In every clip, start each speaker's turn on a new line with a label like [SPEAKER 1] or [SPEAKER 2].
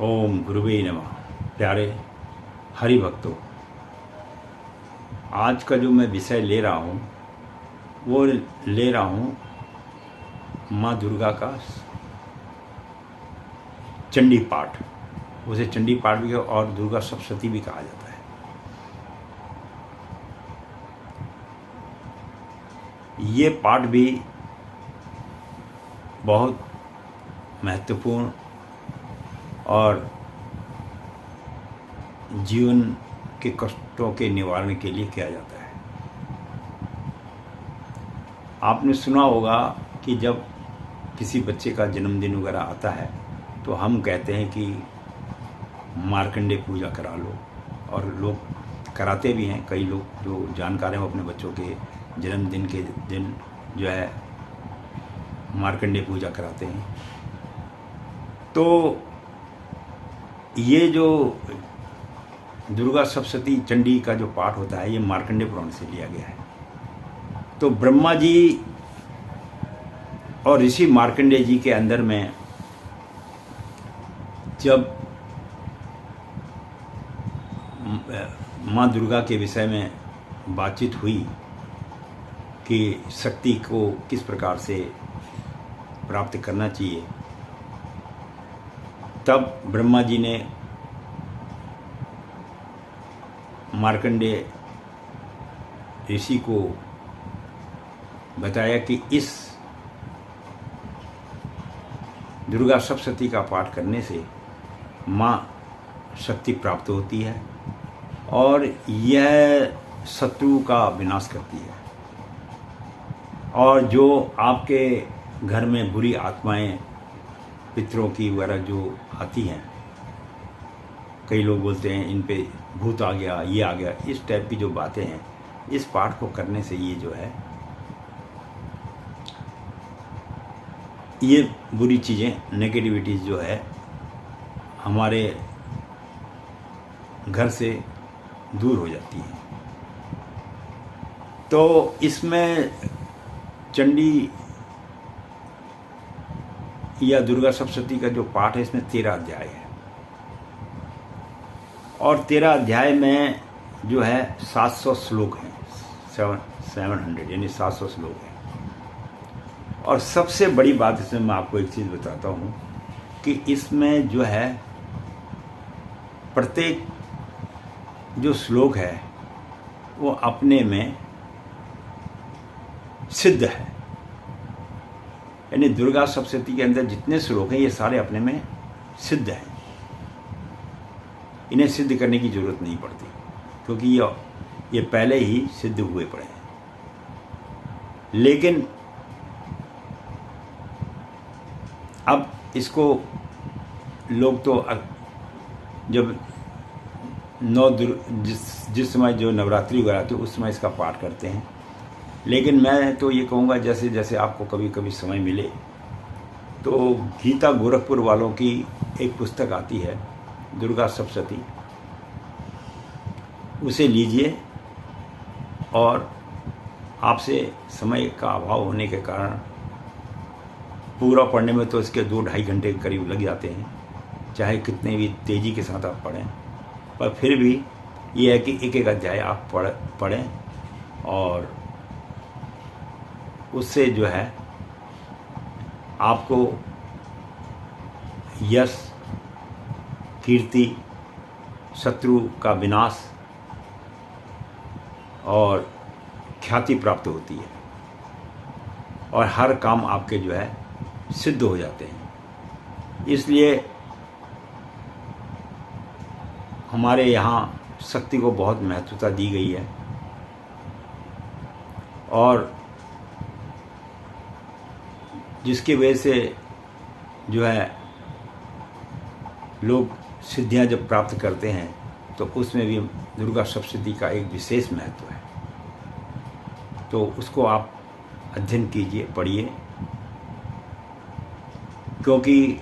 [SPEAKER 1] ओम गुरुवे नमः। प्यारे हरि भक्तों, आज का जो मैं विषय ले रहा हूँ वो ले रहा हूँ माँ दुर्गा का चंडी पाठ। उसे चंडी पाठ भी और दुर्गा सप्तशती भी कहा जाता है। ये पाठ भी बहुत महत्वपूर्ण और जीवन के कष्टों के निवारण के लिए किया जाता है। आपने सुना होगा कि जब किसी बच्चे का जन्मदिन वगैरह आता है तो हम कहते हैं कि मार्कंडे पूजा करा लो, और लोग कराते भी हैं। कई लोग जो जानकार हैं वो अपने बच्चों के जन्मदिन के दिन जो है मार्कंडे पूजा कराते हैं। तो ये जो दुर्गा सप्तशती चंडी का जो पाठ होता है ये मार्कंडे पुराण से लिया गया है। तो ब्रह्मा जी और ऋषि मार्कंडे जी के अंदर में जब माँ दुर्गा के विषय में बातचीत हुई कि शक्ति को किस प्रकार से प्राप्त करना चाहिए, तब ब्रह्मा जी ने मार्कंडे ऋषि को बताया कि इस दुर्गा सप्तशती का पाठ करने से माँ शक्ति प्राप्त होती है और यह शत्रु का विनाश करती है। और जो आपके घर में बुरी आत्माएं पितरों की वगैरह जो आती हैं, कई लोग बोलते हैं इन पे भूत आ गया, ये आ गया, इस टाइप की जो बातें हैं, इस पाठ को करने से ये जो है ये बुरी चीज़ें, नेगेटिविटीज जो है हमारे घर से दूर हो जाती है। तो इसमें चंडी या दुर्गा सप्तशती का जो पाठ है इसमें 13 अध्याय है, और 13 अध्याय में जो है 700 श्लोक हैं, 700 यानी 700 श्लोक हैं। और सबसे बड़ी बात इसमें मैं आपको एक चीज़ बताता हूँ कि इसमें जो है प्रत्येक जो श्लोक है वो अपने में सिद्ध है। यानी दुर्गा सप्तशती के अंदर जितने श्लोक हैं ये सारे अपने में सिद्ध हैं, इन्हें सिद्ध करने की जरूरत नहीं पड़ती, क्योंकि ये पहले ही सिद्ध हुए पड़े हैं। लेकिन अब इसको लोग तो जब जिस समय जो नवरात्रि वगैरह आती है उस समय इसका पाठ करते हैं। लेकिन मैं तो ये कहूँगा जैसे जैसे आपको कभी कभी समय मिले तो गीता गोरखपुर वालों की एक पुस्तक आती है दुर्गा सप्तशती, उसे लीजिए। और आपसे समय का अभाव होने के कारण पूरा पढ़ने में तो इसके 2-2.5 घंटे के करीब लग जाते हैं, चाहे कितने भी तेज़ी के साथ आप पढ़ें। पर फिर भी ये है कि एक एक अध्याय आप पढ़ें और उससे जो है आपको यश, कीर्ति, शत्रु का विनाश और ख्याति प्राप्त होती है, और हर काम आपके जो है सिद्ध हो जाते हैं। इसलिए हमारे यहाँ शक्ति को बहुत महत्वता दी गई है, और जिसकी वजह से जो है लोग सिद्धियां जब प्राप्त करते हैं तो उसमें भी दुर्गा सप्तशती का एक विशेष महत्व है। तो उसको आप अध्ययन कीजिए, पढ़िए, क्योंकि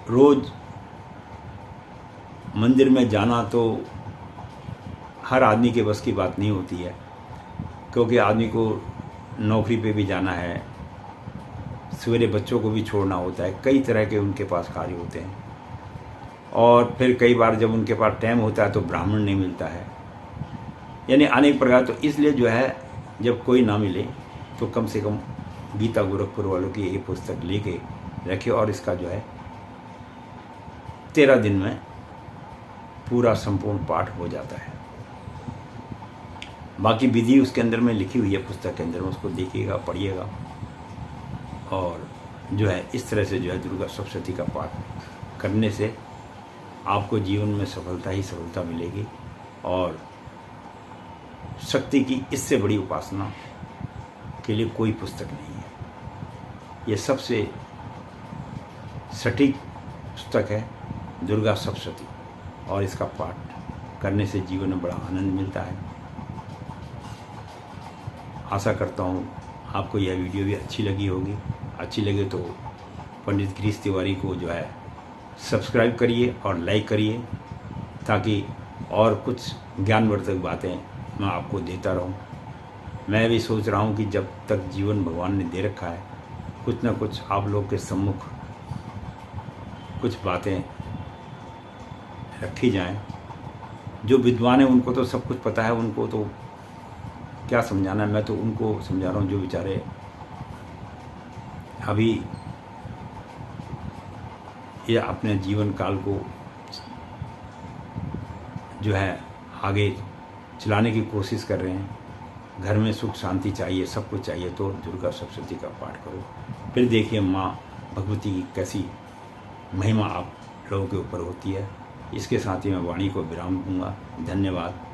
[SPEAKER 1] रोज मंदिर में जाना तो हर आदमी के बस की बात नहीं होती है, क्योंकि आदमी को नौकरी पे भी जाना है, सवेरे बच्चों को भी छोड़ना होता है, कई तरह के उनके पास कार्य होते हैं। और फिर कई बार जब उनके पास टाइम होता है तो ब्राह्मण नहीं मिलता है, यानी अनेक प्रकार। तो इसलिए जो है जब कोई ना मिले तो कम से कम गीता गोरखपुर वालों की ये पुस्तक लेके रखे और इसका जो है 13 दिन में पूरा संपूर्ण पाठ हो जाता है। बाकी विधि उसके अंदर में लिखी हुई है पुस्तक के अंदर में, उसको देखिएगा, पढ़िएगा। और जो है इस तरह से जो है दुर्गा सप्तशती का पाठ करने से आपको जीवन में सफलता ही सफलता मिलेगी। और शक्ति की इससे बड़ी उपासना के लिए कोई पुस्तक नहीं है। ये सबसे सटीक पुस्तक है दुर्गा सप्तशती, और इसका पाठ करने से जीवन में बड़ा आनंद मिलता है। आशा करता हूँ आपको यह वीडियो भी अच्छी लगी होगी। अच्छी लगे तो पंडित गिरीश तिवारी को जो है सब्सक्राइब करिए और लाइक करिए, ताकि और कुछ ज्ञानवर्धक बातें मैं आपको देता रहूं। मैं भी सोच रहा हूं कि जब तक जीवन भगवान ने दे रखा है, कुछ ना कुछ आप लोग के सम्मुख कुछ बातें रखी जाएं। जो विद्वान हैं उनको तो सब कुछ पता है, उनको तो क्या समझाना है, मैं तो उनको समझा रहा हूँ जो बेचारे अभी ये अपने जीवन काल को जो है आगे चलाने की कोशिश कर रहे हैं। घर में सुख शांति चाहिए, सब कुछ चाहिए, तो दुर्गा सप्तशती का पाठ करो। फिर देखिए माँ भगवती की कैसी महिमा आप लोगों के ऊपर होती है। इसके साथ ही मैं वाणी को विराम दूंगा। धन्यवाद।